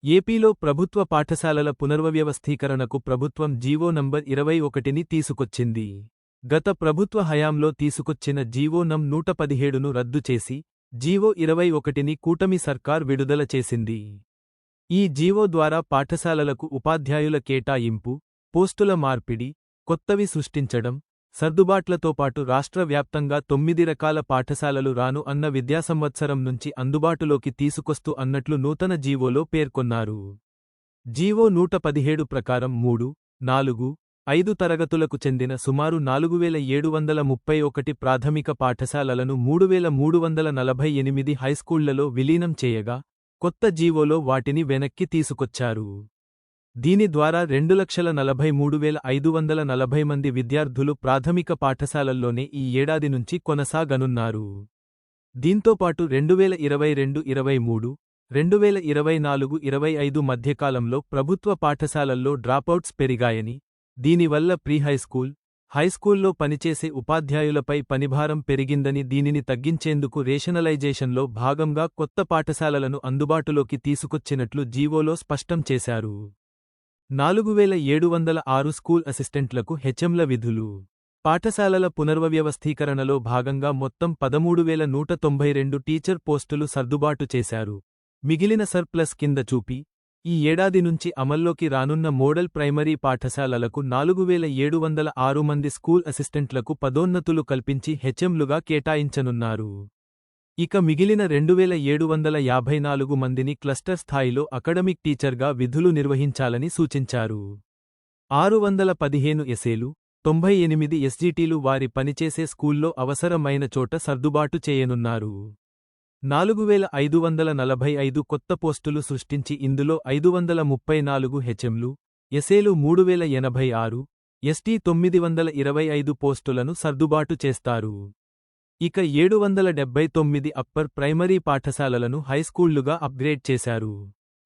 ఏపీలో ప్రభుత్వ పాఠశాలల పునర్వ్యవస్థీకరణకు ప్రభుత్వం జీవో నంబర్ 21ని తీసుకొచ్చింది. గత ప్రభుత్వ హయాంలో తీసుకొచ్చిన జీవో నం 117ను రద్దు చేసి, జీవో 21ని కూటమి సర్కార్ విడుదల చేసింది. ఈ జీవో ద్వారా పాఠశాలలకు ఉపాధ్యాయుల కేటాయింపు, పోస్టుల మార్పిడి, కొత్తవి సృష్టించడం, సర్దుబాట్లతో పాటు రాష్ట్ర వ్యాప్తంగా 9 రకాల పాఠశాలలు రాను అన్న విద్యాసంవత్సరం నుంచి అందుబాటులోకి తీసుకొస్తూ అన్నట్లు నూతన జీవోలో పేర్కొన్నారు. జీవో 117 ప్రకారం 3, 4, 5 తరగతులకు చెందిన సుమారు 4731 ప్రాథమిక పాఠశాలలను 3348 హైస్కూళ్లలో విలీనం చేయగా, కొత్త జీవోలో వాటిని వెనక్కి తీసుకొచ్చారు. దీని ద్వారా 2,43,540 మంది విద్యార్థులు ప్రాథమిక పాఠశాలల్లోనే ఈ ఏడాది నుంచి కొనసాగనున్నారు. దీంతోపాటు 2022-23, 2024-25 మధ్యకాలంలో ప్రభుత్వ పాఠశాలల్లో డ్రాపౌట్స్ పెరిగాయని, దీనివల్ల ప్రీ-హైస్కూల్, హైస్కూల్లో పనిచేసే ఉపాధ్యాయులపై పనిభారం పెరిగిందని దీనిని తగ్గించేందుకు రేషనలైజేషన్లో భాగంగా కొత్త పాఠశాలలను అందుబాటులోకి తీసుకొచ్చినట్లు జీవోలో స్పష్టం చేశారు. 4706 స్కూల్ అసిస్టెంట్లకు హెచ్ఎంల విధులు. పాఠశాలల పునర్వ్యవస్థీకరణలో భాగంగా మొత్తం 13,192 టీచర్ పోస్టులు సర్దుబాటు చేశారు. మిగిలిన సర్ప్లస్ కింద చూపి, ఈ ఏడాది నుంచి అమల్లోకి రానున్న మోడల్ ప్రైమరీ పాఠశాలలకు 4706 మంది స్కూల్ అసిస్టెంట్లకు పదోన్నతులు కల్పించి హెచ్ఎంలుగా కేటాయించనున్నారు. ఇక మిగిలిన 2754 మందిని క్లస్టర్ స్థాయిలో అకడమిక్ టీచర్గా విధులు నిర్వహించాలని సూచించారు. 615 ఎస్ఏలు, 98 ఎస్జీటీలు వారి పనిచేసే స్కూల్లో అవసరమైన చోట సర్దుబాటు చేయనున్నారు. 4545 కొత్త పోస్టులు సృష్టించి ఇందులో 534 హెచ్ఎంలు, ఎస్ఏలు 3086, ఎస్టీ 925 పోస్టులను సర్దుబాటు చేస్తారు. ఇక 779 అప్పర్ ప్రైమరీ పాఠశాలలను హైస్కూళ్లుగా అప్గ్రేడ్ చేశారు.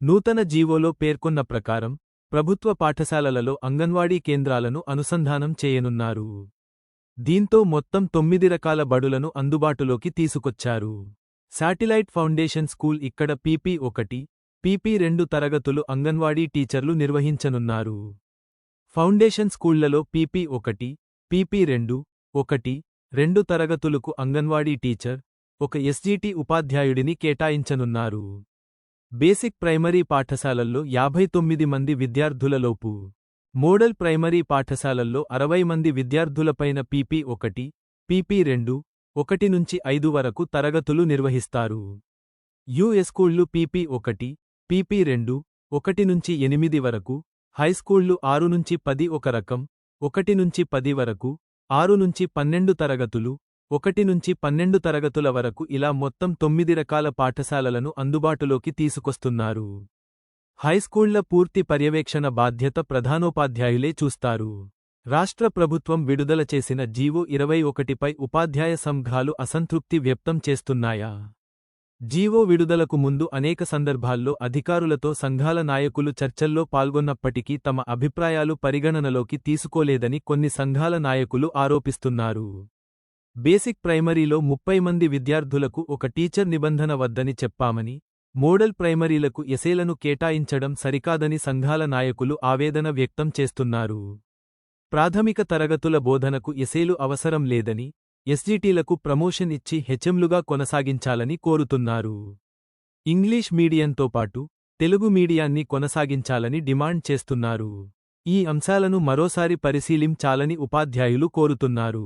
నూతన జీవోలో పేర్కొన్న ప్రకారం, ప్రభుత్వ పాఠశాలలలో అంగన్వాడీ కేంద్రాలను అనుసంధానం చేయనున్నారు. దీంతో మొత్తం 9 రకాల బడులను అందుబాటులోకి తీసుకొచ్చారు. శాటిలైట్ ఫౌండేషన్ స్కూల్ ఇక్కడ పీపీ1, పీపీ2 తరగతులు అంగన్వాడీ టీచర్లు నిర్వహించనున్నారు. ఫౌండేషన్ స్కూళ్లలో పీపీ1, పీపీ2, 1, 2 తరగతులకు అంగన్వాడీ టీచర్, ఒక ఎస్జీటీ ఉపాధ్యాయుడిని కేటాయించనున్నారు. బేసిక్ ప్రైమరీ పాఠశాలల్లో 59 మంది విద్యార్థులలోపు, మోడల్ ప్రైమరీ పాఠశాలల్లో 60 మంది విద్యార్థులపైన పీపీ1, పీపీ2, 1 నుంచి 5 వరకు తరగతులు నిర్వహిస్తారు. యుఎస్కూళ్లు పీపీ1, పీపీ2, 1 నుంచి 8 వరకు, హైస్కూళ్లు 6 నుంచి 10 ఒక రకం, 1 నుంచి 10 వరకు, 6 నుంచి 12 తరగతులు, 1 నుంచి 12 తరగతుల వరకు ఇలా మొత్తం 9 రకాల పాఠశాలలను అందుబాటులోకి తీసుకొస్తున్నారు. హైస్కూళ్ల పూర్తి పర్యవేక్షణ బాధ్యత ప్రధానోపాధ్యాయులే చూస్తారు. రాష్ట్ర ప్రభుత్వం విడుదల చేసిన జీవో 21పై ఉపాధ్యాయ సంఘాలు అసంతృప్తి వ్యక్తం చేస్తున్నాయా? జీవో విడుదలకు ముందు అనేక సందర్భాల్లో అధికారులతో సంఘాల నాయకులు చర్చల్లో పాల్గొన్నప్పటికీ తమ అభిప్రాయాలు పరిగణనలోకి తీసుకోలేదని కొన్ని సంఘాల నాయకులు ఆరోపిస్తున్నారు. బేసిక్ ప్రైమరీలో 30 మంది విద్యార్థులకు ఒక టీచర్ నిబంధన వద్దని చెప్పామని, మోడల్ ప్రైమరీలకు ఎస్ఏలను కేటాయించడం సరికాదని సంఘాల నాయకులు ఆవేదన వ్యక్తం చేస్తున్నారు. ప్రాథమిక తరగతుల బోధనకు ఎస్ఏలు అవసరం లేదని, ఎస్జీటీలకు ప్రమోషన్ ఇచ్చి హెచ్ఎంలుగా కొనసాగించాలని కోరుతున్నారు. ఇంగ్లీష్ మీడియంతో పాటు తెలుగు మీడియాన్ని కొనసాగించాలని డిమాండ్ చేస్తున్నారు. ఈ అంశాలను మరోసారి పరిశీలించాలని ఉపాధ్యాయులు కోరుతున్నారు.